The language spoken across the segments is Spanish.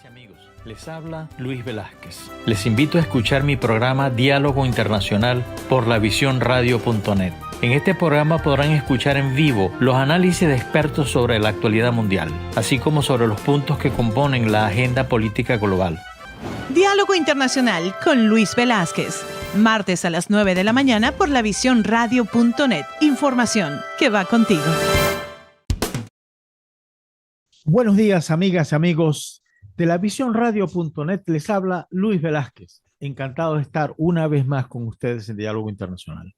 Amigos, les habla Luis Velázquez. Les invito a escuchar mi programa Diálogo Internacional por lavisiónradio.net. En este programa podrán escuchar en vivo los análisis de expertos sobre la actualidad mundial, así como sobre los puntos que componen la agenda política global. Diálogo Internacional con Luis Velázquez. Martes a las 9 de la mañana por lavisiónradio.net. Información que va contigo. Buenos días, amigas y amigos. De lavisiónradio.net les habla Luis Velázquez. Encantado de estar una vez más con ustedes en Diálogo Internacional.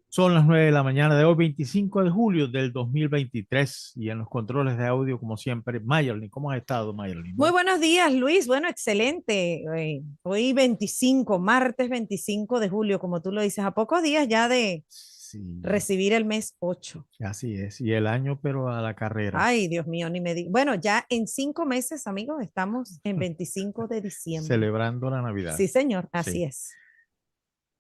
Son las 9 de la mañana de hoy, 25 de julio del 2023, y en los controles de audio, como siempre, Mayerlin. ¿Cómo has estado, Mayerlin? Muy buenos días, Luis. Bueno, excelente. Hoy 25, martes 25 de julio, como tú lo dices, a pocos días ya de recibir el mes 8. Así es, y el año, pero a la carrera. Ay, Dios mío, ni me digas. Bueno, ya en 5 meses, amigos, estamos en 25 de diciembre. Celebrando la Navidad. Sí, señor, así es.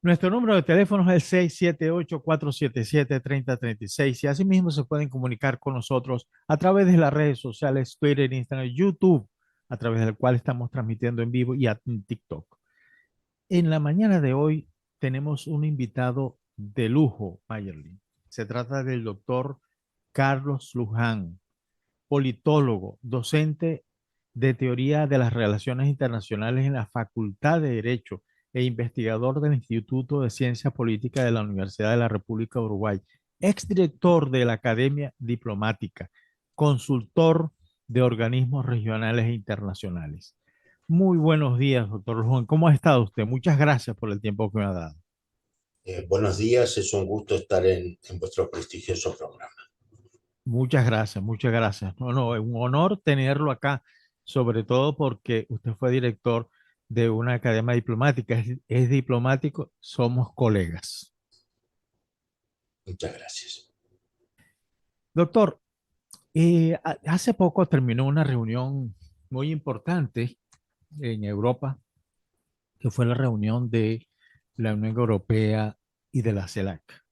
Nuestro número de teléfono es el 678-477-3036 y asimismo se pueden comunicar con nosotros a través de las redes sociales, Twitter, Instagram, YouTube, a través del cual estamos transmitiendo en vivo, y en TikTok. En la mañana de hoy tenemos un invitado de lujo, Mayerlin. Se trata del doctor Carlos Luján, politólogo, docente de teoría de las relaciones internacionales en la Facultad de Derecho e investigador del Instituto de Ciencia Política de la Universidad de la República de Uruguay, exdirector de la Academia Diplomática, consultor de organismos regionales e internacionales. Muy buenos días, doctor Luján. ¿Cómo ha estado usted? Muchas gracias por el tiempo que me ha dado. Buenos días, es un gusto estar en vuestro prestigioso programa. Muchas gracias, muchas gracias. No, es un honor tenerlo acá, sobre todo porque usted fue director de una academia diplomática, es diplomático, somos colegas. Muchas gracias. Doctor, hace poco terminó una reunión muy importante en Europa, que fue la reunión de la Unión Europea y de la CELAC,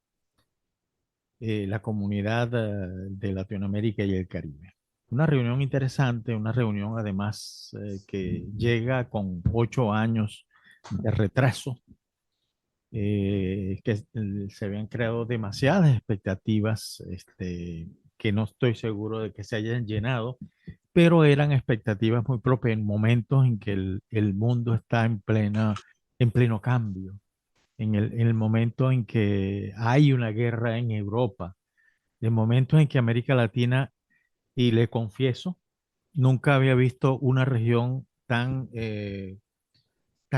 la Comunidad de Latinoamérica y el Caribe. Una reunión interesante, una reunión además que llega con 8 años de retraso, que se habían creado demasiadas expectativas que no estoy seguro de que se hayan llenado, pero eran expectativas muy propias en momentos en que el mundo está en pleno cambio, en el momento en que hay una guerra en Europa, el momento en que América Latina, y le confieso, nunca había visto una región tan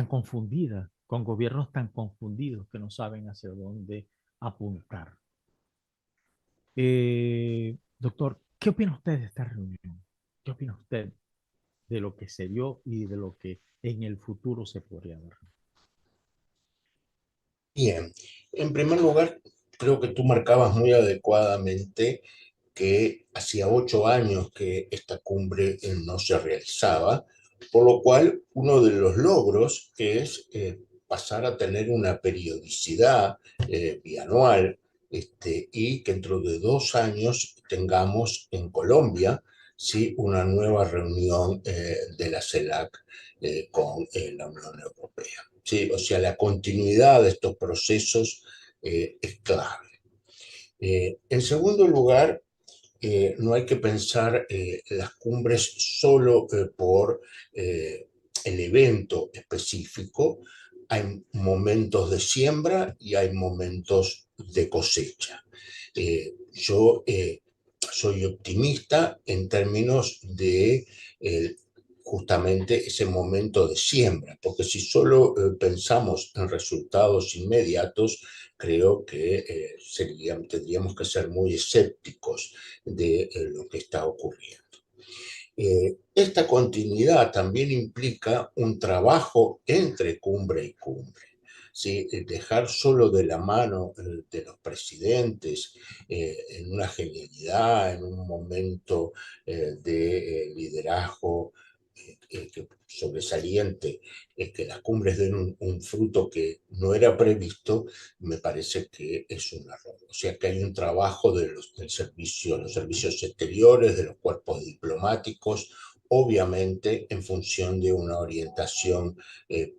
confundida, con gobiernos tan confundidos que no saben hacia dónde apuntar. Doctor, ¿qué opina usted de esta reunión? ¿Qué opina usted de lo que se dio y de lo que en el futuro se podría ver? Bien, en primer lugar, creo que tú marcabas muy adecuadamente que hacía 8 años que esta cumbre no se realizaba, por lo cual uno de los logros es pasar a tener una periodicidad bianual, y que dentro de 2 años tengamos en Colombia, ¿sí?, una nueva reunión de la CELAC con la Unión Europea. ¿Sí? O sea, la continuidad de estos procesos es clave. En segundo lugar, no hay que pensar las cumbres solo por el evento específico. Hay momentos de siembra y hay momentos de cosecha. Yo soy optimista en términos de justamente ese momento de siembra, porque si solo pensamos en resultados inmediatos, creo que tendríamos que ser muy escépticos de lo que está ocurriendo. Esta continuidad también implica un trabajo entre cumbre y cumbre. ¿Sí? Dejar solo de la mano de los presidentes en una genialidad, en un momento de liderazgo sobresaliente, que las cumbres den un fruto que no era previsto, me parece que es un error. O sea que hay un trabajo del servicio, los servicios exteriores, de los cuerpos diplomáticos, obviamente en función de una orientación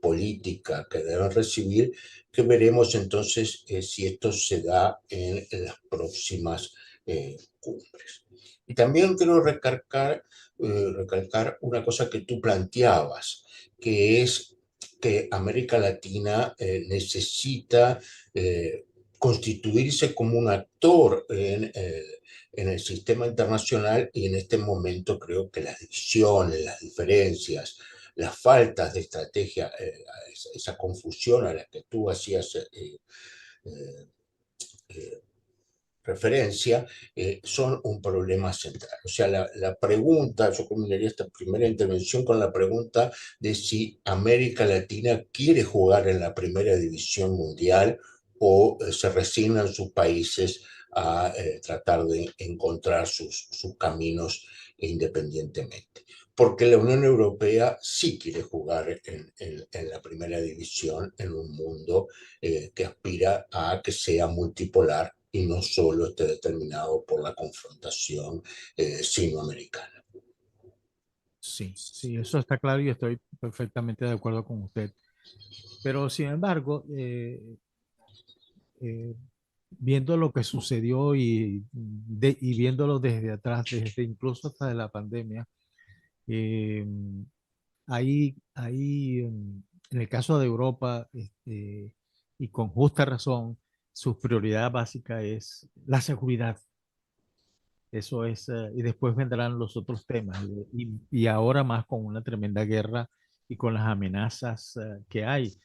política que deben recibir, que veremos entonces si esto se da en las próximas cumbres. Y también quiero recalcar una cosa que tú planteabas, que es que América Latina necesita constituirse como un actor en el sistema internacional, y en este momento creo que las divisiones, las diferencias, las faltas de estrategia, esa confusión a la que tú hacías eh, eh, referencia, son un problema central. O sea, la pregunta, yo combinaría esta primera intervención con la pregunta de si América Latina quiere jugar en la primera división mundial o se resignan sus países a tratar de encontrar sus caminos independientemente. Porque la Unión Europea sí quiere jugar en la primera división en un mundo que aspira a que sea multipolar y no solo esté determinado por la confrontación sinoamericana. Sí, sí, eso está claro y estoy perfectamente de acuerdo con usted. Pero sin embargo, eh, viendo lo que sucedió y viéndolo desde atrás, desde incluso hasta de la pandemia, eh, en el caso de Europa, y con justa razón, su prioridad básica es la seguridad. Eso es, y después vendrán los otros temas. Y ahora más con una tremenda guerra y con las amenazas que hay.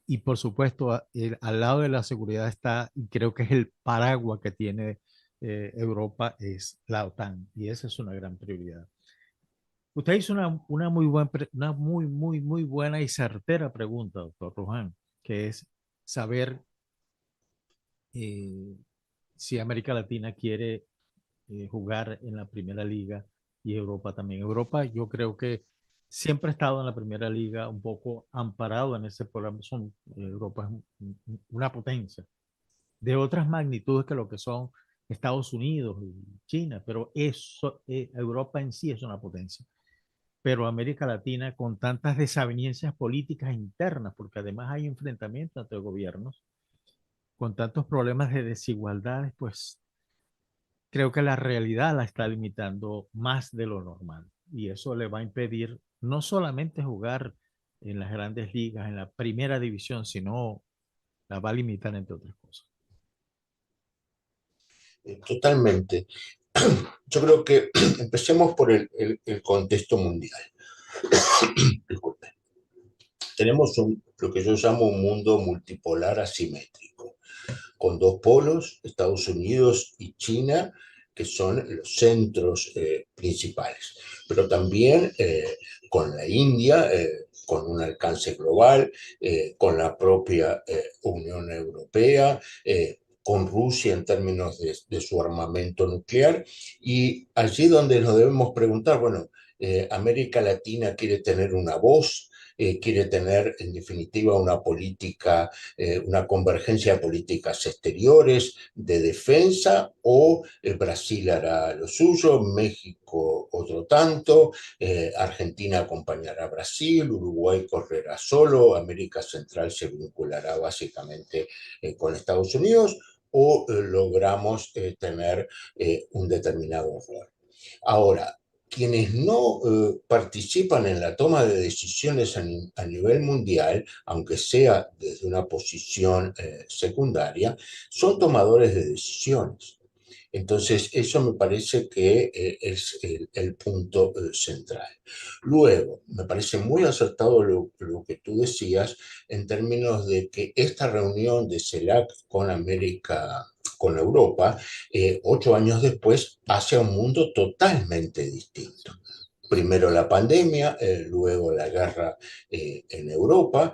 Y por supuesto, al lado de la seguridad está, y creo que es el paraguas que tiene Europa, es la OTAN. Y esa es una gran prioridad. Usted hizo una muy buena y certera pregunta, doctor Rohan, que es saber eh, si América Latina quiere jugar en la primera liga y Europa también. Europa, yo creo que siempre ha estado en la primera liga, un poco amparado en ese programa. Europa es una potencia de otras magnitudes que lo que son Estados Unidos y China, pero Europa en sí es una potencia. Pero América Latina, con tantas desavenencias políticas internas, porque además hay enfrentamientos entre gobiernos, con tantos problemas de desigualdades, pues creo que la realidad la está limitando más de lo normal. Y eso le va a impedir no solamente jugar en las grandes ligas, en la primera división, sino la va a limitar entre otras cosas. Totalmente. Yo creo que empecemos por el contexto mundial. Disculpe. Tenemos lo que yo llamo un mundo multipolar asimétrico, con dos polos, Estados Unidos y China, que son los centros principales, pero también con la India, con un alcance global, con la propia Unión Europea, con Rusia en términos de su armamento nuclear, y allí donde nos debemos preguntar, bueno, América Latina quiere tener una voz, quiere tener en definitiva una política, una convergencia de políticas exteriores, de defensa, o Brasil hará lo suyo, México otro tanto, Argentina acompañará a Brasil, Uruguay correrá solo, América Central se vinculará básicamente con Estados Unidos, o logramos tener un determinado rol. Ahora, quienes no participan en la toma de decisiones a nivel mundial, aunque sea desde una posición secundaria, son tomadores de decisiones. Entonces, eso me parece que es el punto central. Luego, me parece muy acertado lo que tú decías en términos de que esta reunión de CELAC con Europa, 8 años después, hacia un mundo totalmente distinto. Primero la pandemia, luego la guerra en Europa,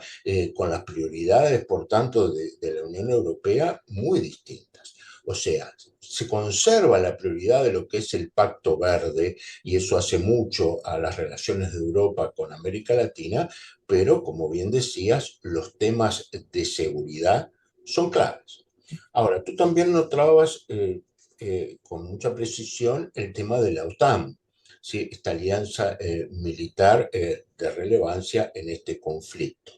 con las prioridades, por tanto, de la Unión Europea muy distintas. O sea, se conserva la prioridad de lo que es el Pacto Verde, y eso hace mucho a las relaciones de Europa con América Latina, pero como bien decías, los temas de seguridad son claves. Ahora, tú también notabas con mucha precisión el tema de la OTAN. ¿sí? Esta alianza militar de relevancia en este conflicto.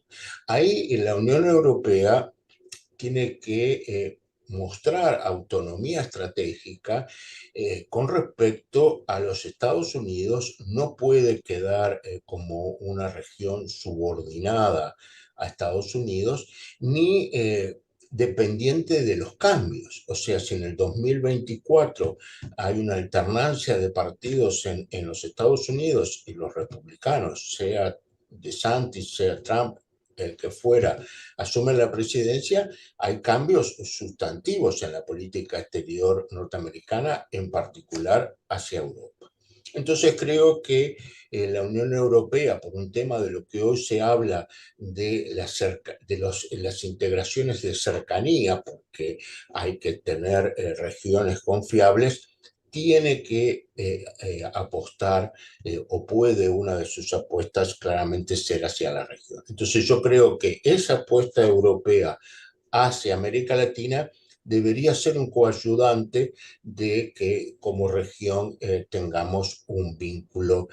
Ahí la Unión Europea tiene que mostrar autonomía estratégica con respecto a los Estados Unidos. No puede quedar como una región subordinada a Estados Unidos, ni dependiente de los cambios. O sea, si en el 2024 hay una alternancia de partidos en los Estados Unidos y los republicanos, sea DeSantis, sea Trump, el que fuera, asume la presidencia, hay cambios sustantivos en la política exterior norteamericana, en particular hacia Europa. Entonces creo que la Unión Europea, por un tema de lo que hoy se habla de las integraciones de cercanía, porque hay que tener regiones confiables, tiene que apostar o puede una de sus apuestas claramente ser hacia la región. Entonces yo creo que esa apuesta europea hacia América Latina debería ser un coayudante de que como región tengamos un vínculo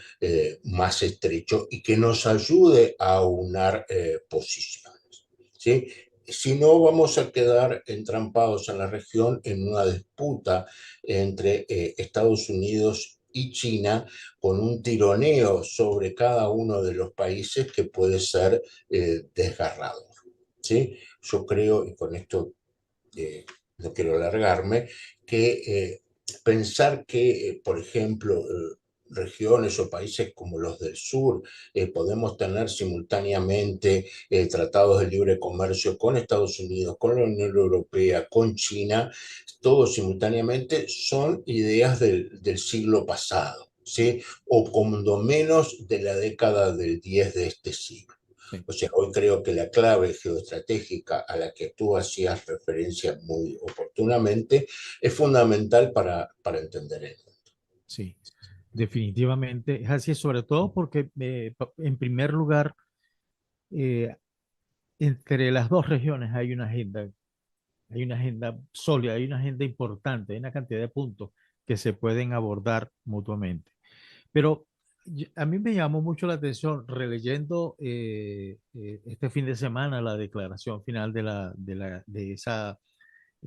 más estrecho y que nos ayude a aunar posiciones, ¿sí? Si no, vamos a quedar entrampados en la región en una disputa entre Estados Unidos y China, con un tironeo sobre cada uno de los países que puede ser desgarrador, ¿sí? Yo creo, y con esto no quiero alargarme, que pensar que, por ejemplo, regiones o países como los del sur podemos tener simultáneamente tratados de libre comercio con Estados Unidos, con la Unión Europea, con China, todos simultáneamente, son ideas del siglo pasado, ¿sí? O cuando menos de la década del 10 de este siglo. Sí. O sea, hoy creo que la clave geoestratégica a la que tú hacías referencia muy oportunamente es fundamental para entender el mundo. Sí, definitivamente es así, sobre todo porque en primer lugar, eh, entre las dos regiones hay una agenda sólida, hay una agenda importante, hay una cantidad de puntos que se pueden abordar mutuamente. Pero a mí me llamó mucho la atención releyendo este fin de semana la declaración final de esa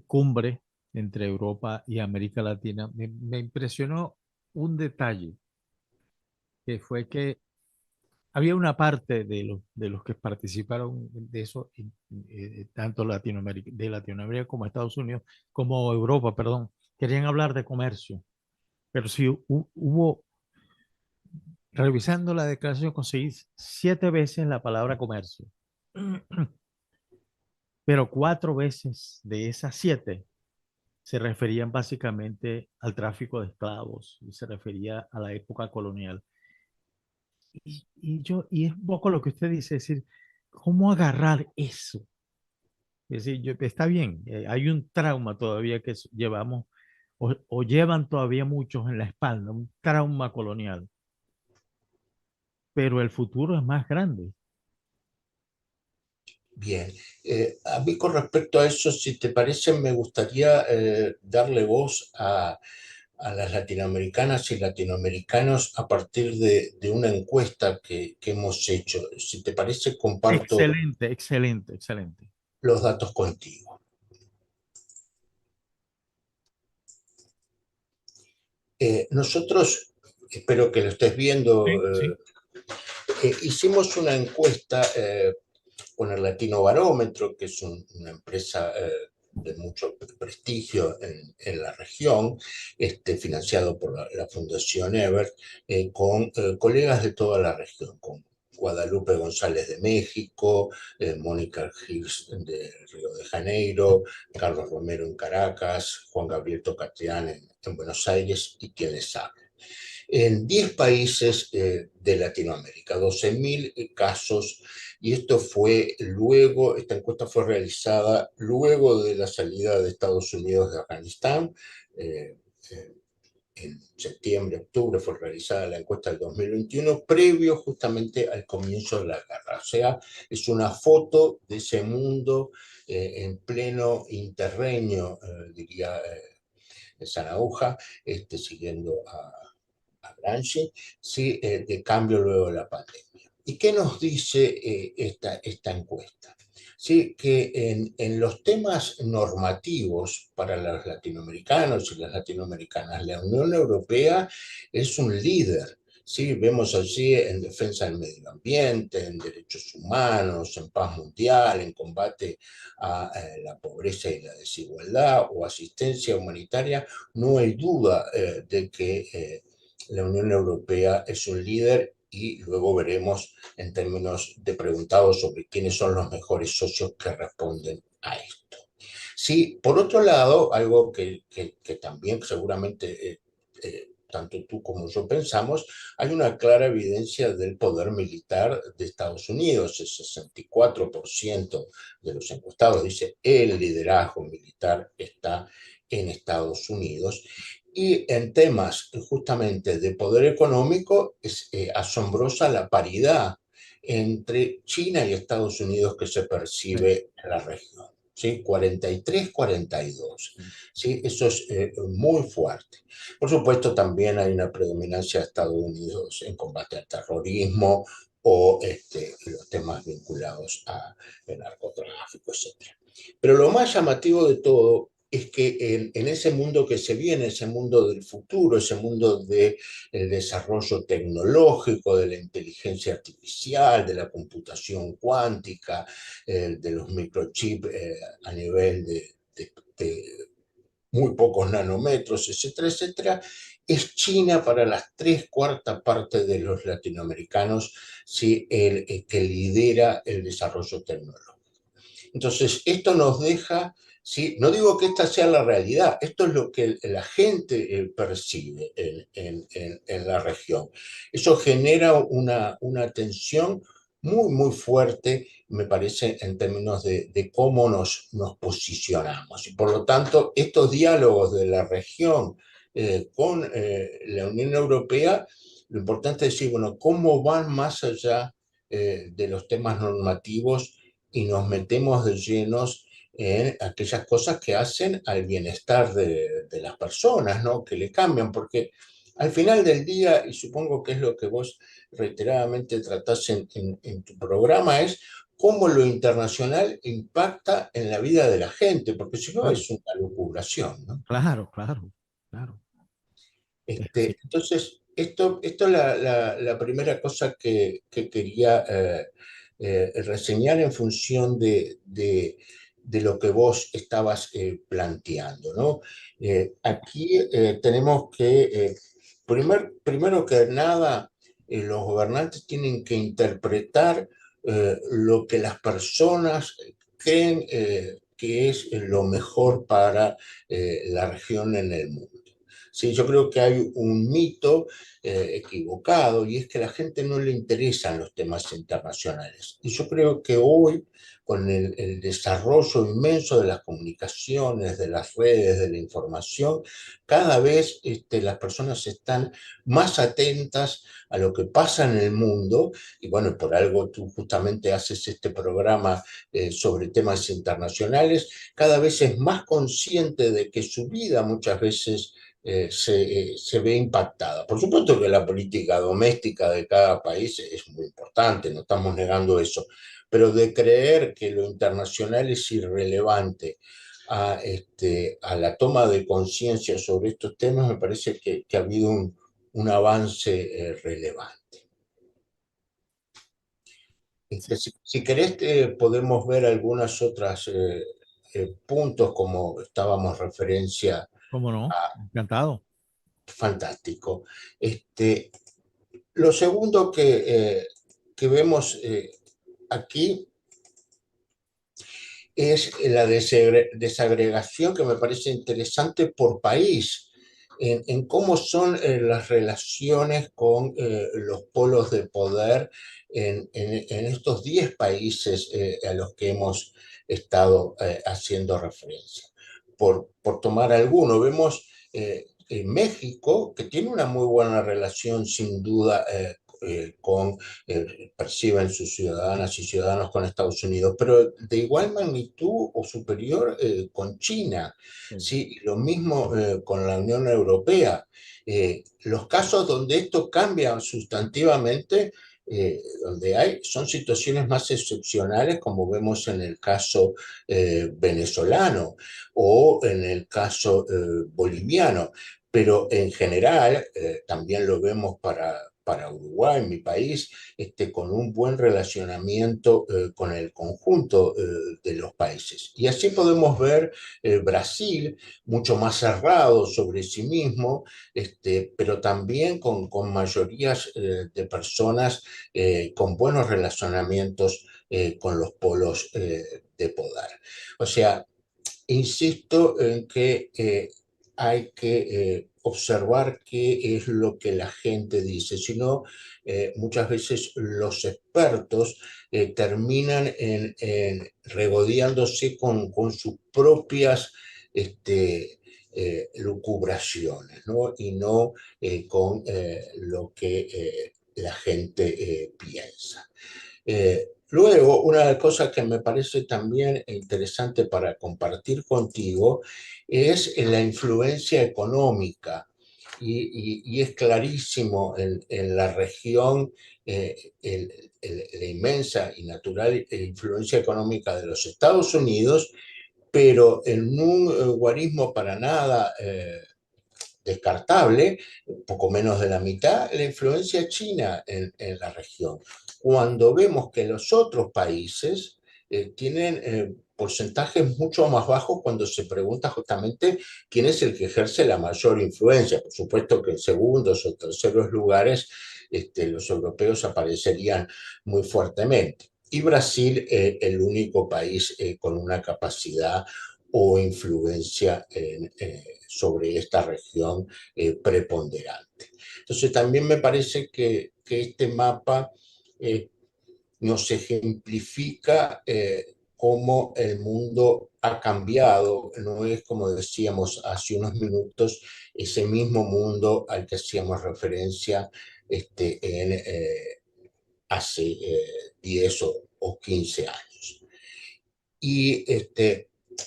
cumbre entre Europa y América Latina. Me impresionó un detalle, que fue que había una parte de los que participaron de eso, tanto de Latinoamérica como Estados Unidos, como Europa, perdón, querían hablar de comercio. Pero sí hubo, revisando la declaración, conseguí 7 veces la palabra comercio, pero 4 veces de esas 7 se referían básicamente al tráfico de esclavos, y se refería a la época colonial. Y es un poco lo que usted dice, es decir, ¿cómo agarrar eso? Es decir, está bien, hay un trauma todavía que llevamos, o llevan todavía muchos en la espalda, un trauma colonial, pero el futuro es más grande. Bien, a mí con respecto a eso, si te parece, me gustaría darle voz a las latinoamericanas y latinoamericanos a partir de una encuesta que hemos hecho. Si te parece, comparto Excelente, excelente, excelente. los datos contigo. Nosotros, espero que lo estés viendo, Sí, sí. hicimos una encuesta con el Latino Barómetro, que es una empresa de mucho prestigio en la región, financiado por la Fundación Ever, con colegas de toda la región, con Guadalupe González de México, Mónica Gils de Río de Janeiro, Carlos Romero en Caracas, Juan Gabriel Tocatrián en Buenos Aires y quien les habla. En 10 países de Latinoamérica, 12.000 casos, y esto fue luego, esta encuesta fue realizada luego de la salida de Estados Unidos de Afganistán. En septiembre, octubre fue realizada la encuesta del 2021, previo justamente al comienzo de la guerra. O sea, es una foto de ese mundo en pleno interreño, diría Sanauja, siguiendo a Gramsci, ¿sí? De cambio luego de la pandemia. ¿Y qué nos dice esta encuesta? Sí, que en los temas normativos para los latinoamericanos y las latinoamericanas, la Unión Europea es un líder. Sí, vemos allí en defensa del medio ambiente, en derechos humanos, en paz mundial, en combate a la pobreza y la desigualdad o asistencia humanitaria. No hay duda de que la Unión Europea es un líder y luego veremos en términos de preguntados sobre quiénes son los mejores socios que responden a esto. Sí, por otro lado, algo que también seguramente tanto tú como yo pensamos, hay una clara evidencia del poder militar de Estados Unidos. El 64% de los encuestados dice el liderazgo militar está en Estados Unidos. Y en temas justamente de poder económico es asombrosa la paridad entre China y Estados Unidos que se percibe en la región. ¿Sí? 43-42. ¿Sí? Eso es muy fuerte. Por supuesto, también hay una predominancia de Estados Unidos en combate al terrorismo o los temas vinculados al narcotráfico, etc. Pero lo más llamativo de todo es que en ese mundo que se viene, ese mundo del futuro, ese mundo del desarrollo tecnológico, de la inteligencia artificial, de la computación cuántica, de los microchips a nivel de muy pocos nanómetros, etcétera, etcétera, es China para las 3/4 partes de los latinoamericanos, ¿sí? Que lidera el desarrollo tecnológico. Entonces, esto nos deja, ¿sí? No digo que esta sea la realidad, esto es lo que la gente percibe en la región. Eso genera una tensión muy fuerte, me parece, en términos de cómo nos posicionamos. Y por lo tanto, estos diálogos de la región con la Unión Europea, lo importante es decir, bueno, cómo van más allá de los temas normativos y nos metemos de llenos en aquellas cosas que hacen al bienestar de las personas, ¿no? Que le cambian, porque al final del día, y supongo que es lo que vos reiteradamente tratás en tu programa, es cómo lo internacional impacta en la vida de la gente, porque si no es una lucubración, ¿no? Claro, claro, claro. Sí. Entonces, esto es la primera cosa que quería reseñar en función de lo que vos estabas planteando, ¿no? Aquí tenemos que, primero que nada, los gobernantes tienen que interpretar lo que las personas creen que es lo mejor para la región en el mundo. Sí, yo creo que hay un mito equivocado y es que a la gente no le interesan los temas internacionales. Y yo creo que hoy, con el desarrollo inmenso de las comunicaciones, de las redes, de la información, cada vez las personas están más atentas a lo que pasa en el mundo. Y bueno, por algo tú justamente haces este programa sobre temas internacionales. Cada vez es más consciente de que su vida muchas veces se ve impactada. Por supuesto que la política doméstica de cada país es muy importante, no estamos negando eso, pero de creer que lo internacional es irrelevante a la toma de conciencia sobre estos temas, me parece que ha habido un avance relevante. Si querés, podemos ver algunas otras puntos, como estábamos referencia. ¿Cómo no? Encantado. Fantástico. Lo segundo que vemos aquí es la desagregación, que me parece interesante por país, en cómo son las relaciones con los polos de poder en estos 10 países a los que hemos estado haciendo referencia. Por tomar alguno, vemos en México, que tiene una muy buena relación sin duda perciben sus ciudadanas y ciudadanos con Estados Unidos, pero de igual magnitud o superior con China, ¿sí? Lo mismo con la Unión Europea. Los casos donde esto cambia sustantivamente, donde son situaciones más excepcionales, como vemos en el caso venezolano o en el caso boliviano, pero en general también lo vemos para Uruguay, mi país, con un buen relacionamiento con el conjunto de los países. Y así podemos ver Brasil mucho más cerrado sobre sí mismo, pero también con mayorías de personas con buenos relacionamientos con los polos de poder. O sea, insisto en que hay que observar qué es lo que la gente dice, si no, muchas veces los expertos terminan regodeándose con sus propias lucubraciones, ¿no? Y no con lo que la gente piensa. Luego, una de las cosas que me parece también interesante para compartir contigo es la influencia económica. Y es clarísimo en la región la inmensa y natural influencia económica de los Estados Unidos, pero en un guarismo para nada descartable, poco menos de la mitad, la influencia china en la región. Cuando vemos que los otros países tienen porcentajes mucho más bajos cuando se pregunta justamente quién es el que ejerce la mayor influencia. Por supuesto que en segundos o terceros lugares los europeos aparecerían muy fuertemente. Y Brasil, el único país con una capacidad o influencia sobre esta región preponderante. Entonces también me parece que este mapa nos ejemplifica cómo el mundo ha cambiado, no es como decíamos hace unos minutos, ese mismo mundo al que hacíamos referencia hace 10 o 15 años. Y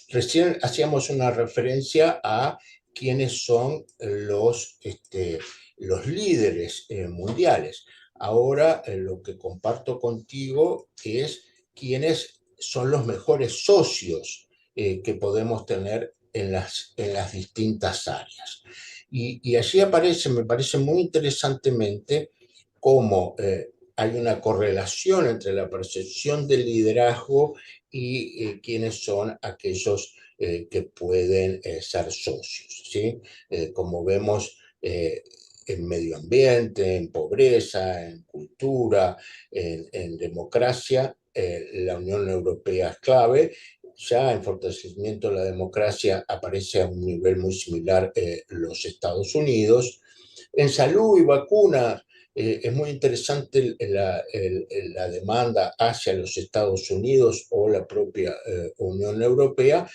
recién hacíamos una referencia a quiénes son los líderes mundiales. Ahora lo que comparto contigo es quiénes son los mejores socios que podemos tener en las distintas áreas. Y allí aparece, me parece muy interesantemente, cómo hay una correlación entre la percepción del liderazgo y quiénes son aquellos que pueden ser socios, ¿sí? Como vemos en medio ambiente, en pobreza, en cultura, en democracia, la Unión Europea es clave. Ya en fortalecimiento de la democracia aparece a un nivel muy similar los Estados Unidos. En salud y vacunas, es muy interesante la demanda hacia los Estados Unidos o la propia Unión Europea,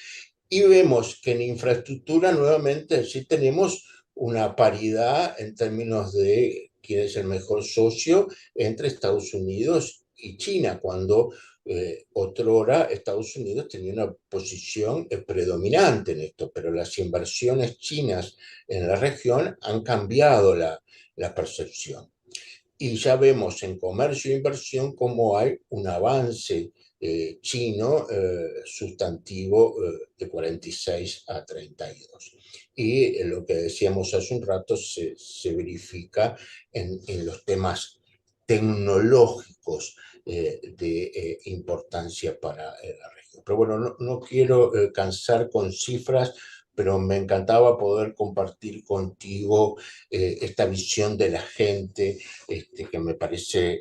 y vemos que en infraestructura nuevamente sí tenemos una paridad en términos de quién es el mejor socio entre Estados Unidos y China, cuando otrora Estados Unidos tenía una posición predominante en esto, pero las inversiones chinas en la región han cambiado la percepción. Y ya vemos en comercio e inversión cómo hay un avance chino sustantivo de 46 a 32. Y lo que decíamos hace un rato se verifica en los temas tecnológicos de importancia para la región. Pero bueno, no quiero cansar con cifras, pero me encantaba poder compartir contigo esta visión de la gente que me parece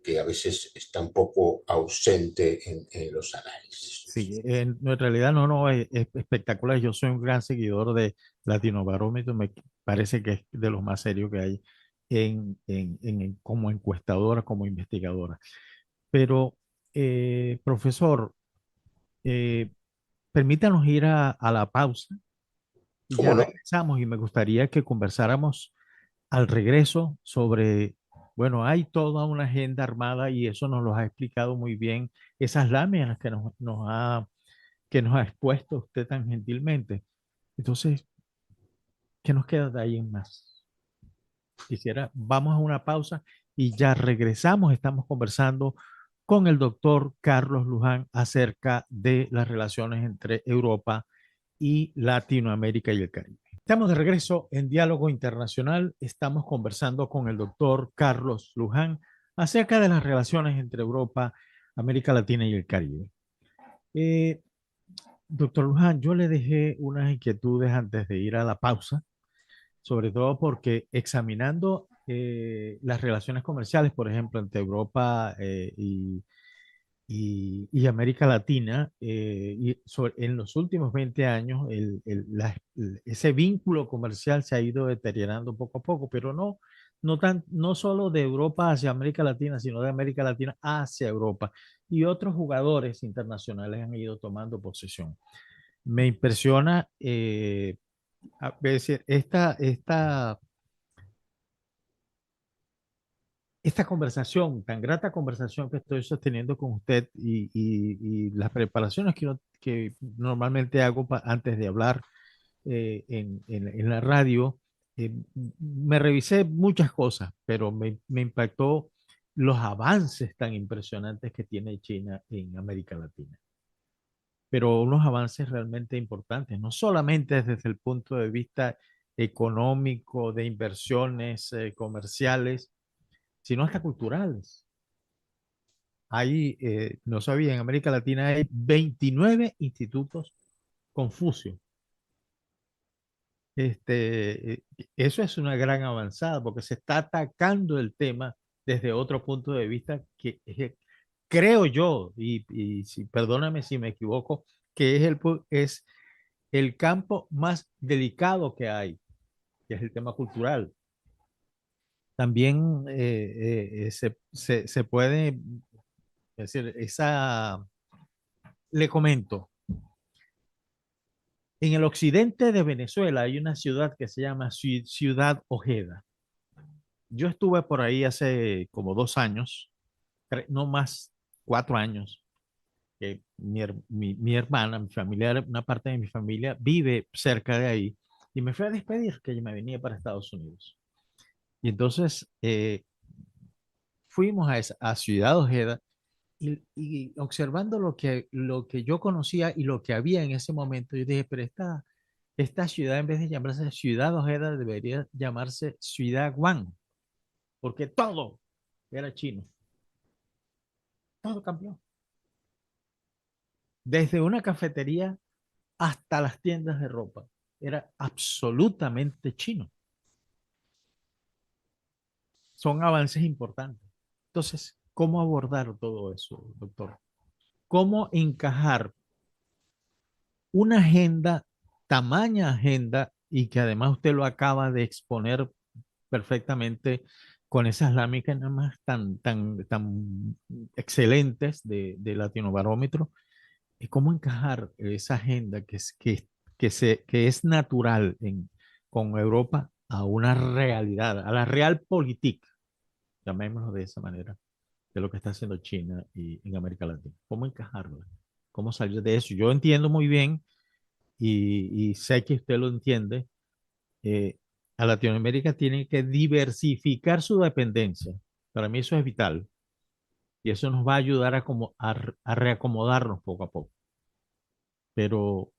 que a veces está un poco ausente en los análisis. Sí, en realidad no, es espectacular. Yo soy un gran seguidor de Latinobarómetro, me parece que es de los más serios que hay como encuestadora, como investigadora. Pero, profesor, eh, permítanos ir a la pausa y ya ¿Cómo no? regresamos y me gustaría que conversáramos al regreso sobre Bueno, hay toda una agenda armada y eso nos lo ha explicado muy bien esas láminas que nos ha expuesto usted tan gentilmente. Entonces, ¿qué nos queda de ahí en más? Vamos a una pausa y ya regresamos. Estamos conversando con el doctor Carlos Luján acerca de las relaciones entre Europa y Latinoamérica y el Caribe. Estamos de regreso en Diálogo Internacional. Estamos conversando con el doctor Carlos Luján acerca de las relaciones entre Europa, América Latina y el Caribe. Eh, Doctor Luján, yo le dejé unas inquietudes antes de ir a la pausa, sobre todo porque examinando las relaciones comerciales, por ejemplo, entre Europa y América Latina, en los últimos 20 años, ese vínculo comercial se ha ido deteriorando poco a poco, pero no solo de Europa hacia América Latina, sino de América Latina hacia Europa. Y otros jugadores internacionales han ido tomando posesión. Me impresiona a veces esta conversación, tan grata conversación que estoy sosteniendo con usted y las preparaciones que normalmente hago antes de hablar en la radio, me revisé muchas cosas, pero me impactó los avances tan impresionantes que tiene China en América Latina. Pero unos avances realmente importantes, no solamente desde el punto de vista económico, de inversiones comerciales, sino hasta culturales. No sabía, en América Latina hay 29 institutos Confucio. Eso es una gran avanzada porque se está atacando el tema desde otro punto de vista creo yo, perdóname si me equivoco, que es el campo más delicado que hay, que es el tema cultural. También se puede decir, le comento, en el occidente de Venezuela hay una ciudad que se llama Ciudad Ojeda. Yo estuve por ahí hace como 2 años, no más, 4 años. Mi hermana, mi familia, una parte de mi familia vive cerca de ahí y me fui a despedir que yo me venía para Estados Unidos. Y entonces fuimos a Ciudad Ojeda y observando lo que yo conocía y lo que había en ese momento, yo dije, pero esta ciudad en vez de llamarse Ciudad Ojeda debería llamarse Ciudad Guan, porque todo era chino, todo cambió. Desde una cafetería hasta las tiendas de ropa, era absolutamente chino. Son avances importantes. Entonces, ¿cómo abordar todo eso, doctor? ¿Cómo encajar una agenda, tamaña agenda, y que además usted lo acaba de exponer perfectamente con esas láminas tan excelentes de Latino Barómetro? ¿Y cómo encajar esa agenda que es natural con Europa a una realidad, a la realpolitik, llamémoslo de esa manera, de lo que está haciendo China y en América Latina? ¿Cómo encajarla? ¿Cómo salir de eso? Yo entiendo muy bien y sé que usted lo entiende. A Latinoamérica tiene que diversificar su dependencia. Para mí eso es vital y eso nos va a ayudar a reacomodarnos poco a poco. Pero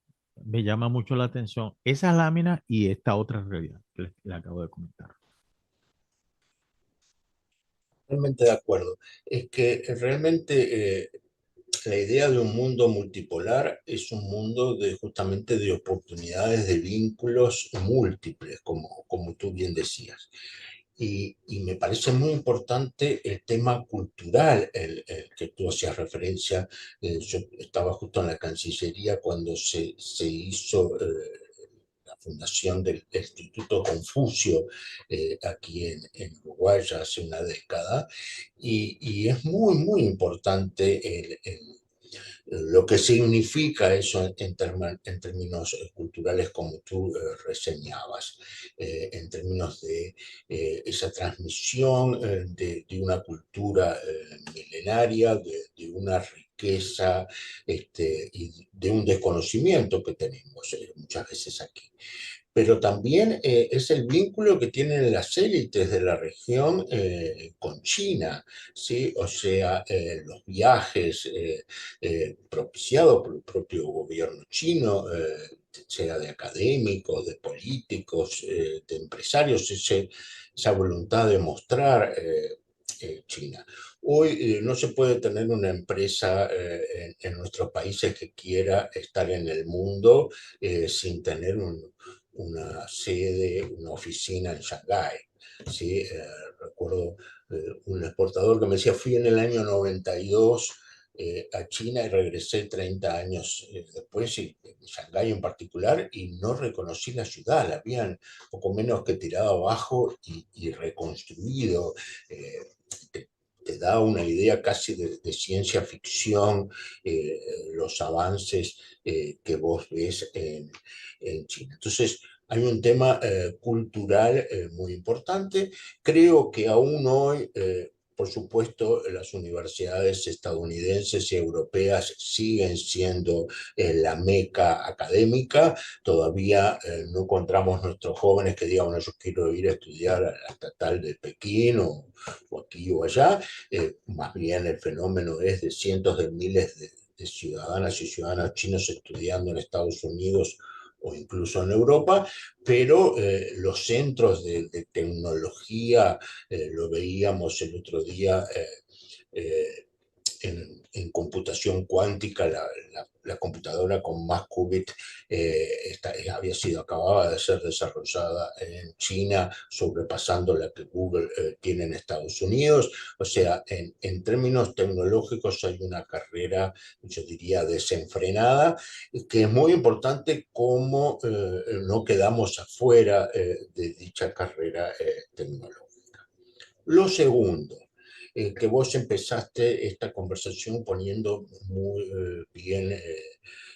me llama mucho la atención esa lámina y esta otra realidad que le acabo de comentar. Totalmente de acuerdo. Es que realmente la idea de un mundo multipolar es un mundo justamente de oportunidades, de vínculos múltiples, como tú bien decías. Y me parece muy importante el tema cultural, el que tú hacías referencia. Yo estaba justo en la Cancillería cuando se hizo la fundación del Instituto Confucio aquí en Uruguay ya hace una década, y es muy, muy importante Lo que significa eso en términos culturales, como tú reseñabas, en términos de esa transmisión de una cultura milenaria, de una riqueza y de un desconocimiento que tenemos muchas veces aquí, pero también es el vínculo que tienen las élites de la región con China, ¿sí? O sea, los viajes propiciados por el propio gobierno chino, sea de académicos, de políticos, de empresarios, esa voluntad de mostrar China. Hoy no se puede tener una empresa en nuestros países que quiera estar en el mundo sin tener una sede, una oficina en Shanghái. ¿Sí? Recuerdo un exportador que me decía, fui en el año 92 a China y regresé 30 años después, y en Shanghái en particular, y no reconocí la ciudad, la habían poco menos que tirado abajo y reconstruido. Te da una idea casi de ciencia ficción, los avances que vos ves en China. Entonces, hay un tema cultural muy importante. Creo que aún hoy, por supuesto, las universidades estadounidenses y europeas siguen siendo la meca académica. Todavía no encontramos nuestros jóvenes que digan, bueno, yo quiero ir a estudiar a la estatal de Pekín o aquí o allá. Más bien el fenómeno es de cientos de miles de ciudadanas y ciudadanos chinos estudiando en Estados Unidos o incluso en Europa, pero los centros de tecnología, lo veíamos el otro día, en computación cuántica, la computadora con más qubit acababa de ser desarrollada en China, sobrepasando la que Google tiene en Estados Unidos. O sea, en términos tecnológicos hay una carrera, yo diría, desenfrenada, que es muy importante cómo no quedamos afuera de dicha carrera tecnológica. Lo segundo, que vos empezaste esta conversación poniendo muy bien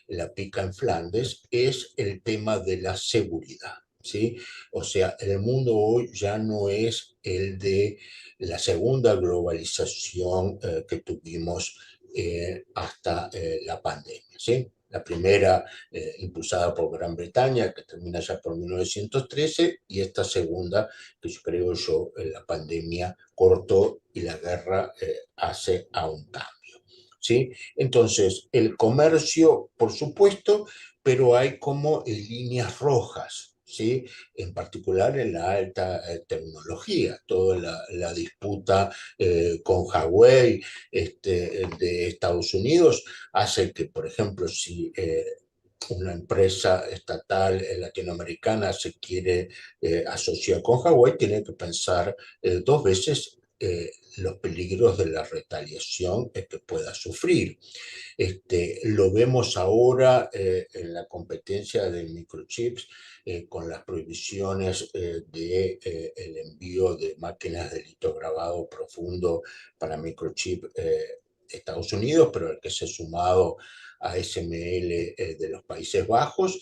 la pica en Flandes, es el tema de la seguridad. ¿Sí? O sea, el mundo hoy ya no es el de la segunda globalización que tuvimos hasta la pandemia. ¿Sí? La primera impulsada por Gran Bretaña, que termina ya por 1913, y esta segunda, que yo creo la pandemia cortó y la guerra hace a un cambio. ¿Sí? Entonces, el comercio, por supuesto, pero hay como líneas rojas. ¿Sí? En particular en la alta tecnología, toda la disputa con Huawei de Estados Unidos hace que, por ejemplo, si una empresa estatal latinoamericana se quiere asociar con Hawái, tiene que pensar dos veces los peligros de la retaliación que pueda sufrir. Lo vemos ahora en la competencia de microchips con las prohibiciones del envío de máquinas de litograbado profundo para microchip Estados Unidos, pero el que se ha sumado a SML de los Países Bajos,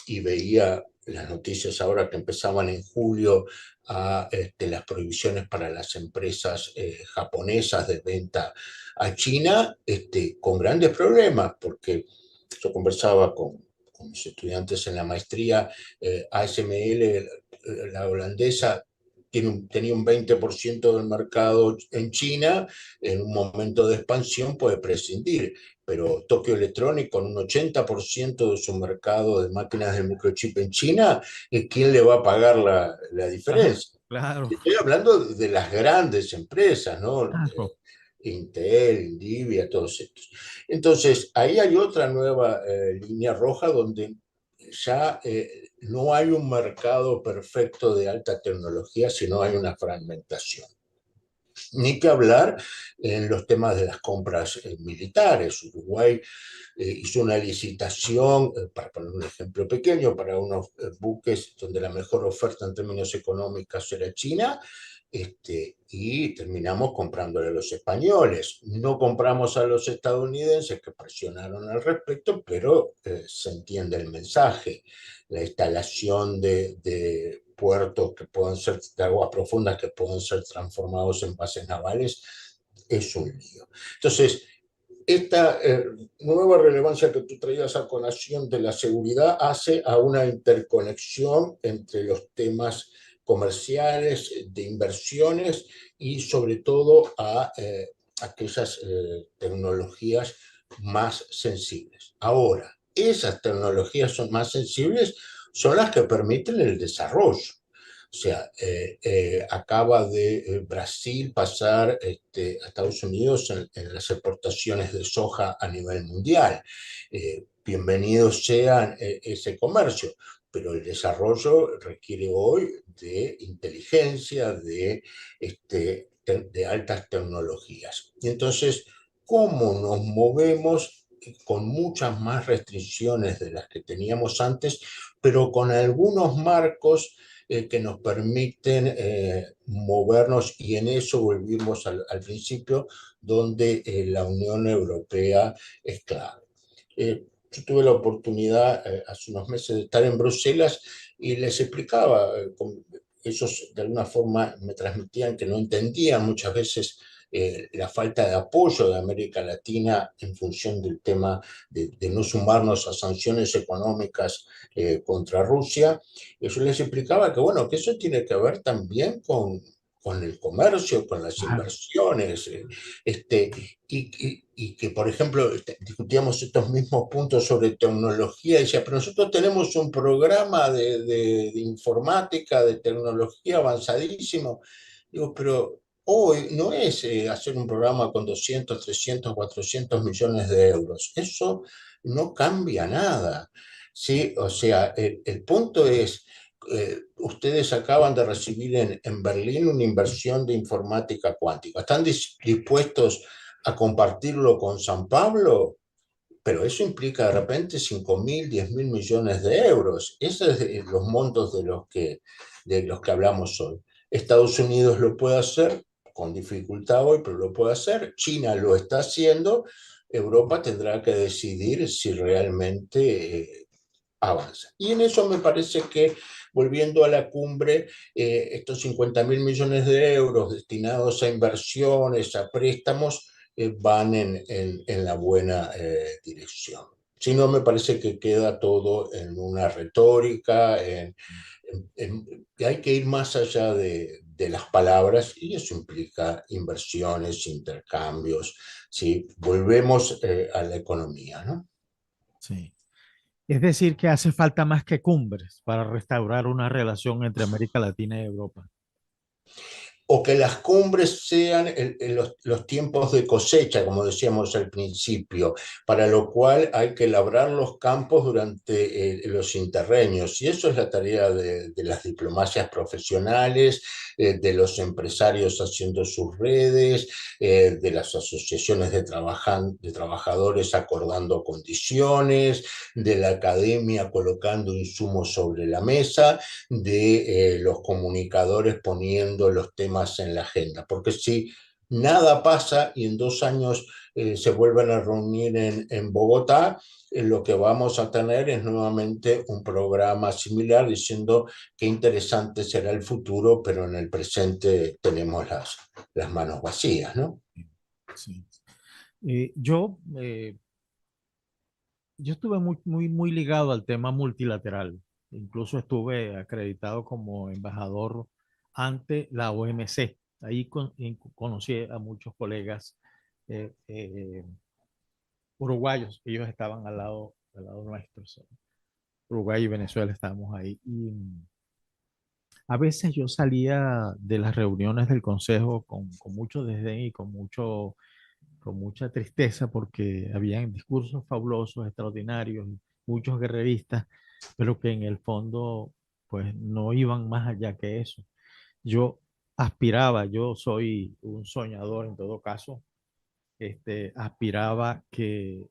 y veía las noticias ahora que empezaban en julio a las prohibiciones para las empresas japonesas de venta a China, con grandes problemas, porque yo conversaba con mis estudiantes en la maestría, ASML, la holandesa, tenía un 20% del mercado en China, en un momento de expansión puede prescindir, pero Tokyo Electronic con un 80% de su mercado de máquinas de microchip en China, ¿quién le va a pagar la diferencia? Claro, Estoy hablando de las grandes empresas, ¿no? claro. Intel, Nvidia, todos estos. Entonces, ahí hay otra nueva línea roja donde ya no hay un mercado perfecto de alta tecnología, sino hay una fragmentación. Ni que hablar en los temas de las compras militares. Uruguay hizo una licitación, para poner un ejemplo pequeño, para unos buques donde la mejor oferta en términos económicos era China, y terminamos comprándole a los españoles. No compramos a los estadounidenses que presionaron al respecto, pero se entiende el mensaje. La instalación de puertos que puedan ser de aguas profundas, que puedan ser transformados en bases navales, es un lío. Entonces, esta nueva relevancia que tú traías a colación de la seguridad hace a una interconexión entre los temas comerciales, de inversiones y sobre todo a aquellas tecnologías más sensibles. Ahora, esas tecnologías son más sensibles, son las que permiten el desarrollo. O sea, acaba de Brasil pasar a Estados Unidos en las exportaciones de soja a nivel mundial. Bienvenido sea ese comercio, pero el desarrollo requiere hoy de inteligencia, de altas tecnologías. Y entonces, ¿cómo nos movemos con muchas más restricciones de las que teníamos antes, pero con algunos marcos que nos permiten movernos, y en eso volvimos al principio, donde la Unión Europea es clave. Yo tuve la oportunidad hace unos meses de estar en Bruselas y les explicaba, ellos de alguna forma me transmitían que no entendían muchas veces la falta de apoyo de América Latina en función del tema de no sumarnos a sanciones económicas contra Rusia. Yo les explicaba que, bueno, que eso tiene que ver también con el comercio, con las inversiones, y que, por ejemplo, discutíamos estos mismos puntos sobre tecnología, y decía, pero nosotros tenemos un programa de informática, de tecnología avanzadísimo. Digo, pero hoy no es hacer un programa con 200, 300, 400 millones de euros. Eso no cambia nada. ¿Sí? O sea, el punto es, ustedes acaban de recibir en Berlín una inversión de informática cuántica. ¿Están dispuestos a compartirlo con San Pablo? Pero eso implica de repente 5.000, 10.000 millones de euros. Esos son los montos de los que hablamos hoy. Estados Unidos lo puede hacer con dificultad hoy, pero lo puede hacer. China lo está haciendo. Europa tendrá que decidir si realmente avanza. Y en eso me parece que, volviendo a la cumbre, estos 50.000 millones de euros destinados a inversiones, a préstamos, van en la buena dirección. Si no, me parece que queda todo en una retórica, hay que ir más allá de las palabras, y eso implica inversiones, intercambios, ¿sí? Volvemos a la economía, ¿no? Sí. Es decir, que hace falta más que cumbres para restaurar una relación entre América Latina y Europa. O que las cumbres sean los tiempos de cosecha, como decíamos al principio, para lo cual hay que labrar los campos durante los interreños. Y eso es la tarea de las diplomacias profesionales, de los empresarios haciendo sus redes, de las asociaciones de trabajadores acordando condiciones, de la academia colocando insumos sobre la mesa, de los comunicadores poniendo los temas en la agenda. Porque si nada pasa y en 2 años se vuelven a reunir en Bogotá, lo que vamos a tener es nuevamente un programa similar diciendo qué interesante será el futuro, pero en el presente tenemos las manos vacías, ¿no? Sí. Yo estuve muy ligado al tema multilateral. Incluso estuve acreditado como embajador ante la OMC. Ahí conocí a muchos colegas eh, eh, uruguayos. Ellos estaban al lado nuestro. ¿Sí? Uruguay y Venezuela estábamos ahí. Y a veces yo salía de las reuniones del consejo con mucho desdén y con mucha tristeza porque habían discursos fabulosos, extraordinarios, muchos guerreristas, pero que en el fondo pues no iban más allá que eso. Yo yo soy un soñador en todo caso, aspiraba que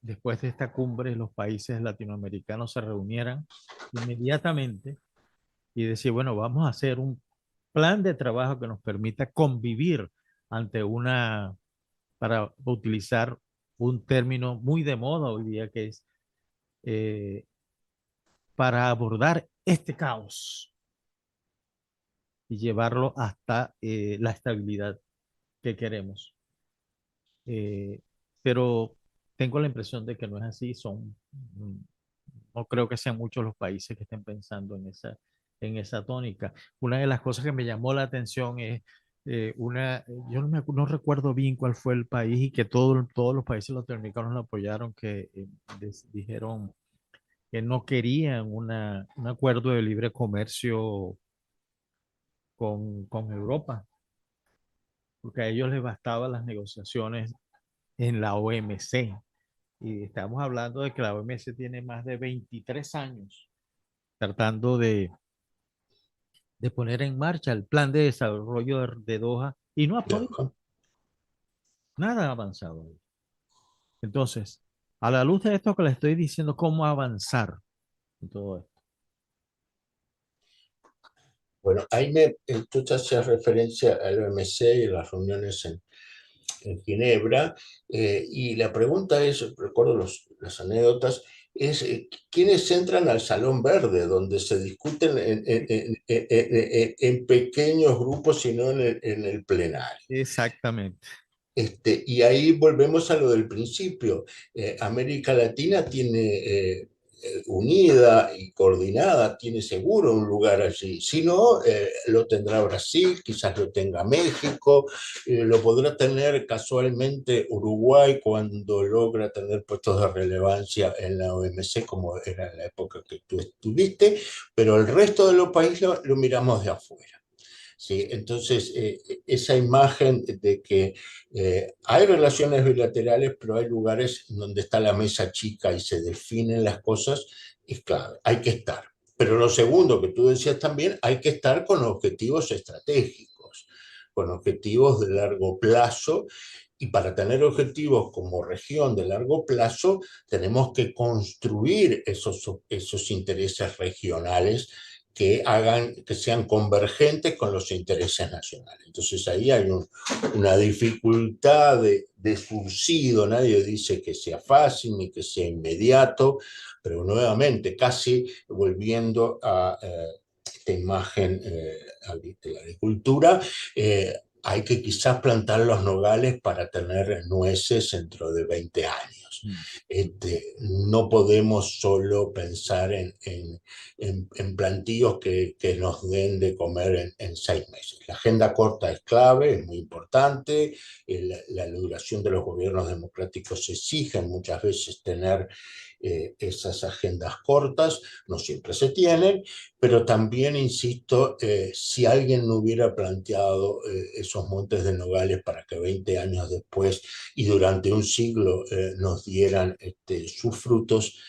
después de esta cumbre los países latinoamericanos se reunieran inmediatamente y decir, bueno, vamos a hacer plan de trabajo que nos permita convivir ante una, para utilizar un término muy de moda hoy día, que es eh, para abordar este caos y llevarlo hasta la estabilidad que queremos. Eh, pero tengo la impresión de que no es así. No creo que sean muchos los países que estén pensando en esa tónica. Una de las cosas que me llamó la atención es yo no recuerdo bien cuál fue el país y que todos los países latinoamericanos lo apoyaron, que dijeron que no querían un acuerdo de libre comercio con Europa, porque a ellos les bastaban las negociaciones en la OMC. Y estamos hablando de que la OMC tiene más de 23 años tratando de poner en marcha el plan de desarrollo de Doha y no ha podido, nada ha avanzado ahí. Entonces, a la luz de esto que le estoy diciendo, ¿cómo avanzar en todo esto? Bueno, tú te hacías referencia al OMC y a las reuniones en Ginebra, y la pregunta es, recuerdo las anécdotas, es quiénes entran al Salón Verde, donde se discuten en pequeños grupos y no en el plenario. Exactamente. Y ahí volvemos a lo del principio. América Latina tiene unida y coordinada, tiene seguro un lugar allí. Si no, lo tendrá Brasil, quizás lo tenga México, lo podrá tener casualmente Uruguay cuando logra tener puestos de relevancia en la OMC, como era en la época que tú estuviste, pero el resto de los países lo miramos de afuera. ¿Sí? Entonces, esa imagen de que hay relaciones bilaterales, pero hay lugares donde está la mesa chica y se definen las cosas, es clave, hay que estar. Pero lo segundo que tú decías también, hay que estar con objetivos estratégicos, con objetivos de largo plazo. Y para tener objetivos como región de largo plazo, tenemos que construir esos intereses regionales que sean convergentes con los intereses nacionales. Entonces ahí hay una dificultad de surcido, nadie dice que sea fácil ni que sea inmediato, pero nuevamente, casi volviendo a esta imagen de la agricultura, hay que quizás plantar los nogales para tener nueces dentro de 20 años. No podemos solo pensar en plantíos que nos den de comer en 6 meses. La agenda corta es clave, es muy importante. La duración de los gobiernos democráticos exige muchas veces tener esas agendas cortas, no siempre se tienen, pero también, insisto, si alguien no hubiera planteado esos montes de nogales para que 20 años después y durante un siglo nos dieran sus frutos,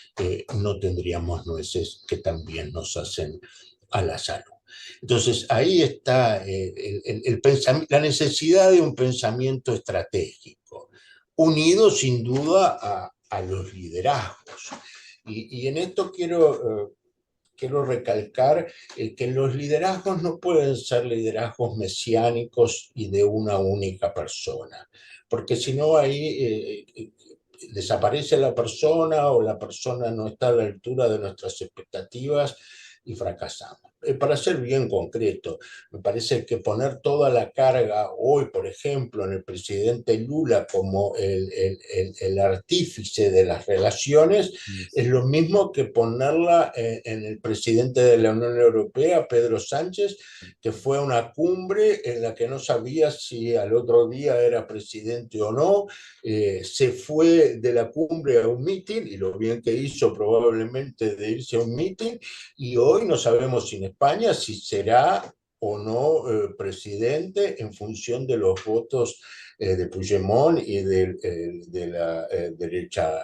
no tendríamos nueces que también nos hacen a la salud. Entonces, ahí está la necesidad de un pensamiento estratégico, unido sin duda a los liderazgos. Y en esto quiero recalcar que los liderazgos no pueden ser liderazgos mesiánicos y de una única persona, porque si no ahí desaparece la persona o la persona no está a la altura de nuestras expectativas y fracasamos. Para ser bien concreto, me parece que poner toda la carga hoy, por ejemplo, en el presidente Lula como el artífice de las relaciones, es lo mismo que ponerla en el presidente de la Unión Europea, Pedro Sánchez, que fue a una cumbre en la que no sabía si al otro día era presidente o no, se fue de la cumbre a un meeting, y lo bien que hizo probablemente de irse a un meeting, y hoy no sabemos si en España si será o no presidente en función de los votos de Puigdemont y de la derecha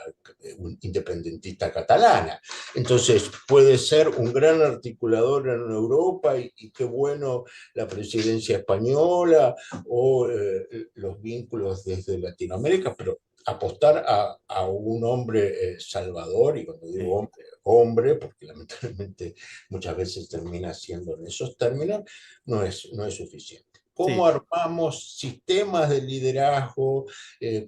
independentista catalana. Entonces puede ser un gran articulador en Europa y qué bueno la presidencia española o los vínculos desde Latinoamérica, pero apostar a un hombre salvador, y cuando digo hombre, hombre, porque lamentablemente muchas veces termina siendo en esos términos, no es suficiente. Sí, ¿Cómo armamos sistemas de liderazgo,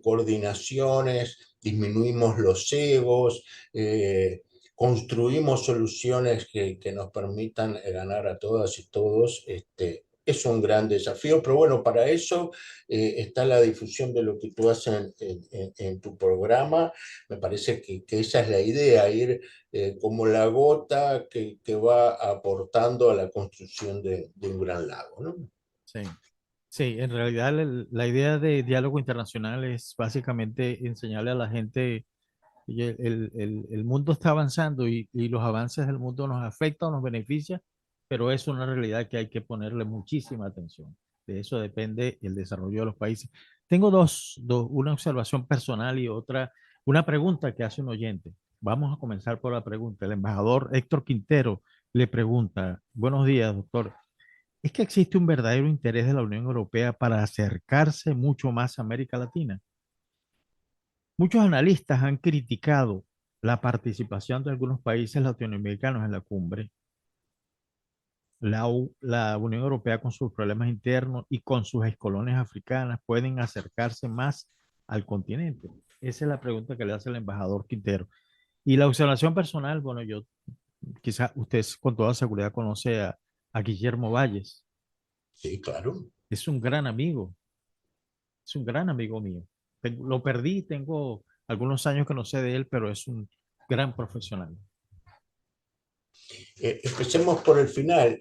coordinaciones, disminuimos los egos, construimos soluciones que nos permitan ganar a todas y todos? Es un gran desafío, pero bueno, para eso está la difusión de lo que tú haces en tu programa. Me parece que esa es la idea, ir como la gota que va aportando a la construcción de un gran lago, ¿no? sí. Sí, en realidad la idea de diálogo internacional es básicamente enseñarle a la gente que el mundo está avanzando y los avances del mundo nos afectan o nos benefician, pero es una realidad que hay que ponerle muchísima atención. De eso depende el desarrollo de los países. Tengo una observación personal y otra, una pregunta que hace un oyente. Vamos a comenzar por la pregunta. El embajador Héctor Quintero le pregunta, buenos días, doctor. ¿Es que existe un verdadero interés de la Unión Europea para acercarse mucho más a América Latina? Muchos analistas han criticado la participación de algunos países latinoamericanos en la cumbre. La Unión Europea con sus problemas internos y con sus excolonias africanas pueden acercarse más al continente. Esa es la pregunta que le hace el embajador Quintero. Y la observación personal, bueno, yo quizás usted con toda seguridad conoce a Guillermo Valles. Sí, claro. Es un gran amigo. Es un gran amigo mío. Lo perdí, tengo algunos años que no sé de él, pero es un gran profesional. Empecemos por el final.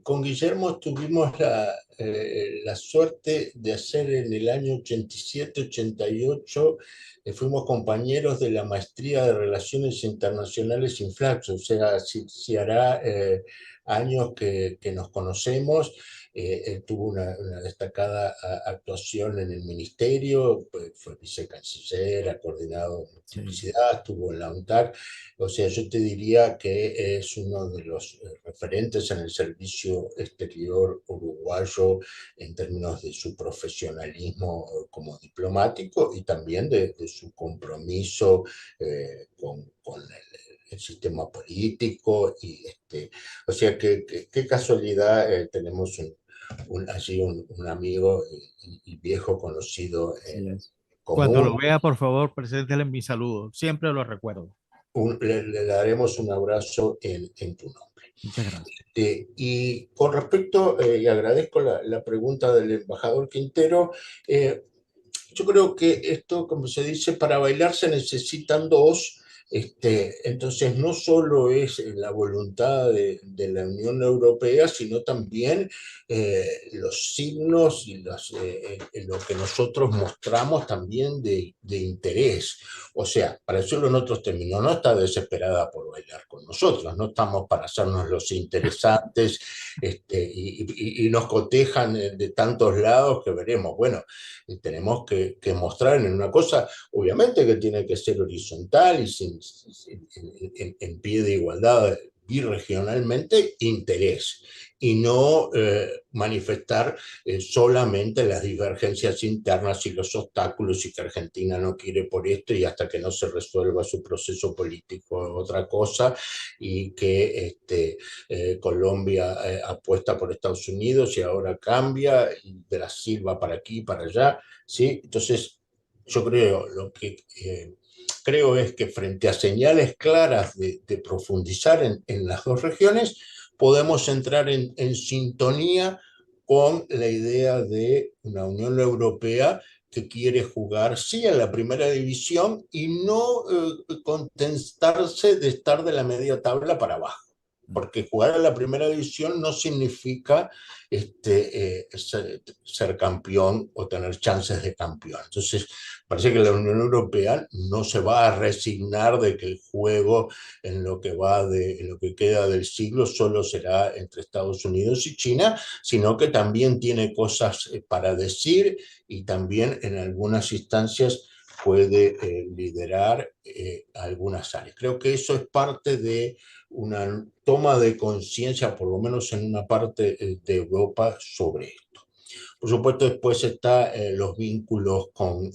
Con Guillermo tuvimos la suerte de hacer en el año 87-88, fuimos compañeros de la maestría de Relaciones Internacionales Inflaxo, o sea, si hará años que nos conocemos. Él tuvo una destacada actuación en el ministerio, fue vicecanciller, ha coordinado Sí, multiplicidad, estuvo en la UNTAC. O sea, yo te diría que es uno de los referentes en el servicio exterior uruguayo en términos de su profesionalismo como diplomático y también de su compromiso con el sistema político. O sea, qué casualidad tenemos allí un amigo y viejo conocido así es. Cuando lo común. vea, por favor, preséntele mi saludo. Siempre lo recuerdo. Le daremos un abrazo en tu nombre. Muchas gracias. Y con respecto, y agradezco la pregunta del embajador Quintero, yo creo que esto, como se dice, para bailar se necesitan dos. Entonces, no solo es la voluntad de la Unión Europea, sino también los signos y lo que nosotros mostramos también de interés. O sea, para decirlo en otros términos, no está desesperada por bailar con nosotros, no estamos para hacernos los interesantes, y nos cotejan de tantos lados que veremos. Bueno, tenemos que mostrar en una cosa, obviamente que tiene que ser horizontal y en pie de igualdad birregionalmente, interés, y no manifestar solamente las divergencias internas y los obstáculos, y que Argentina no quiere por esto y hasta que no se resuelva su proceso político otra cosa, y que Colombia apuesta por Estados Unidos y ahora cambia, y Brasil va para aquí, para allá, ¿sí? Entonces, yo creo, creo es que frente a señales claras de profundizar en las dos regiones, podemos entrar en sintonía con la idea de una Unión Europea que quiere jugar, sí, en la primera división y no contentarse de estar de la media tabla para abajo. Porque jugar en la primera división no significa ser campeón o tener chances de campeón. Entonces, parece que la Unión Europea no se va a resignar de que el juego en lo en lo que queda del siglo solo será entre Estados Unidos y China, sino que también tiene cosas para decir, y también en algunas instancias puede liderar algunas áreas. Creo que eso es parte de una toma de conciencia, por lo menos en una parte de Europa, sobre esto. Por supuesto, después está los vínculos con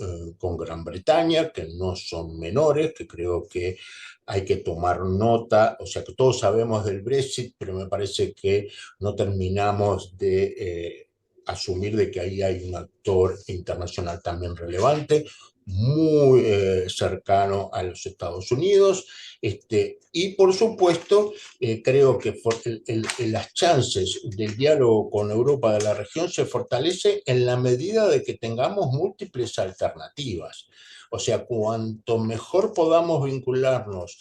Gran Bretaña, que no son menores, que creo que hay que tomar nota. O sea, que todos sabemos del Brexit, pero me parece que no terminamos de asumir de que ahí hay un actor internacional también relevante, muy cercano a los Estados Unidos. Y por supuesto, creo que las chances del diálogo con Europa de la región se fortalece en la medida de que tengamos múltiples alternativas. O sea, cuanto mejor podamos vincularnos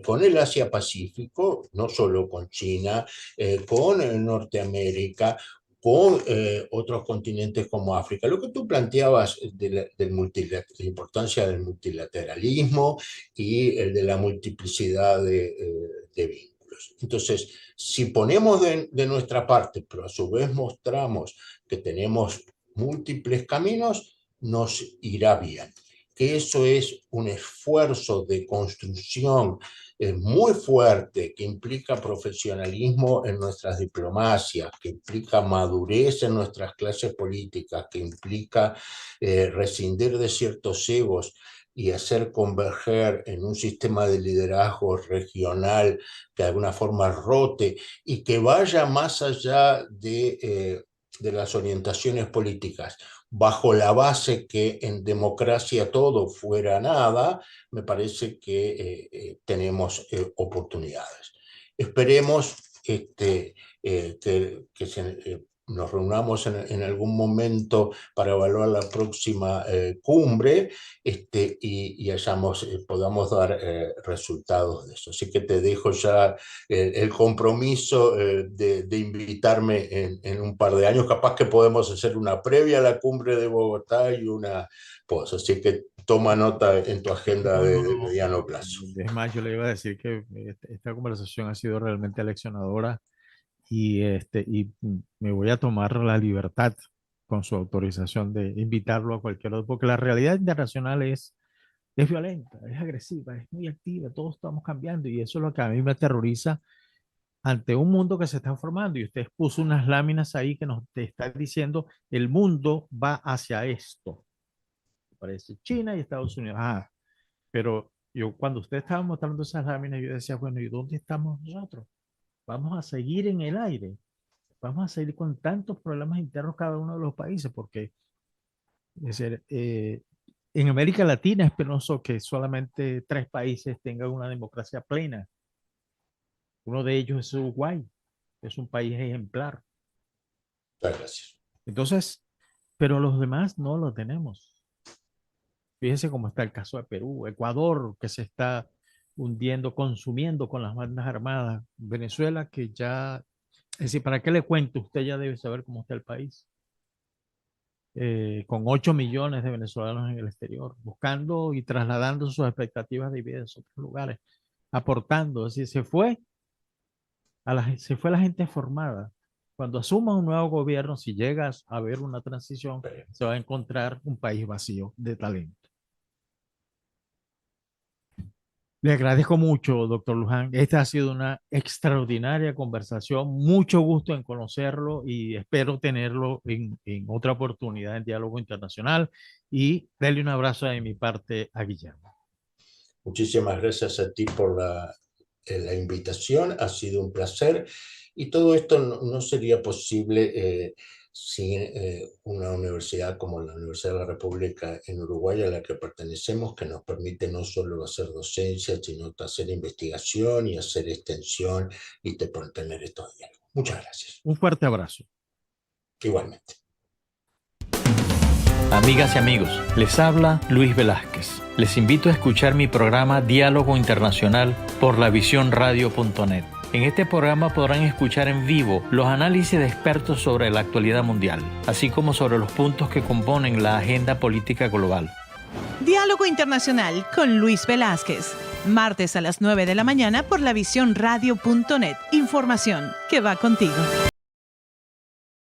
con el Asia-Pacífico, no solo con China, con Norteamérica, con otros continentes como África. Lo que tú planteabas de la importancia del multilateralismo y el de la multiplicidad de vínculos. Entonces, si ponemos de nuestra parte, pero a su vez mostramos que tenemos múltiples caminos, nos irá bien. Que eso es un esfuerzo de construcción muy fuerte, que implica profesionalismo en nuestras diplomacias, que implica madurez en nuestras clases políticas, que implica rescindir de ciertos egos y hacer converger en un sistema de liderazgo regional que de alguna forma rote y que vaya más allá de las orientaciones políticas, bajo la base que en democracia todo fuera nada, me parece que tenemos oportunidades. Esperemos que nos reunamos en algún momento para evaluar la próxima cumbre y podamos dar resultados de eso. Así que te dejo ya el compromiso de invitarme en un par de años. Capaz que podemos hacer una previa a la cumbre de Bogotá y una post. Así que toma nota en tu agenda de mediano plazo. Es más, yo le iba a decir que esta conversación ha sido realmente aleccionadora y me voy a tomar la libertad, con su autorización, de invitarlo a cualquier otro, porque la realidad internacional es violenta, es agresiva, es muy activa, todos estamos cambiando y eso es lo que a mí me aterroriza ante un mundo que se está formando. Y usted puso unas láminas ahí que nos te está diciendo el mundo va hacia esto. Parece China y Estados Unidos. Pero yo cuando usted estaba mostrando esas láminas, yo decía, bueno, ¿y dónde estamos nosotros? Vamos a seguir en el aire, vamos a seguir con tantos problemas internos cada uno de los países, porque es decir, en América Latina es penoso que solamente 3 países tengan una democracia plena. Uno de ellos es Uruguay, es un país ejemplar. Gracias. Entonces, pero los demás no lo tenemos. Fíjense cómo está el caso de Perú, Ecuador, que se está hundiendo, consumiendo con las bandas armadas. Venezuela, que ya, es decir, ¿para qué le cuento? Usted ya debe saber cómo está el país. Con 8 millones de venezolanos en el exterior, buscando y trasladando sus expectativas de vida en otros lugares, aportando. Es decir, se fue la gente formada. Cuando asuma un nuevo gobierno, si llegas a ver una transición, se va a encontrar un país vacío de talento. Le agradezco mucho, doctor Luján. Esta ha sido una extraordinaria conversación. Mucho gusto en conocerlo y espero tenerlo en otra oportunidad en Diálogo Internacional. Y darle un abrazo de mi parte a Guillermo. Muchísimas gracias a ti por la invitación. Ha sido un placer. Y todo esto no sería posible sin una universidad como la Universidad de la República en Uruguay, a la que pertenecemos, que nos permite no solo hacer docencia, sino hacer investigación y hacer extensión y tener estos diálogos. Muchas gracias. Un fuerte abrazo. Igualmente. Amigas y amigos, les habla Luis Velázquez. Les invito a escuchar mi programa Diálogo Internacional por lavisiónradio.net. En este programa podrán escuchar en vivo los análisis de expertos sobre la actualidad mundial, así como sobre los puntos que componen la agenda política global. Diálogo Internacional con Luis Velázquez. Martes a las 9 de la mañana por lavisiónradio.net. Información que va contigo.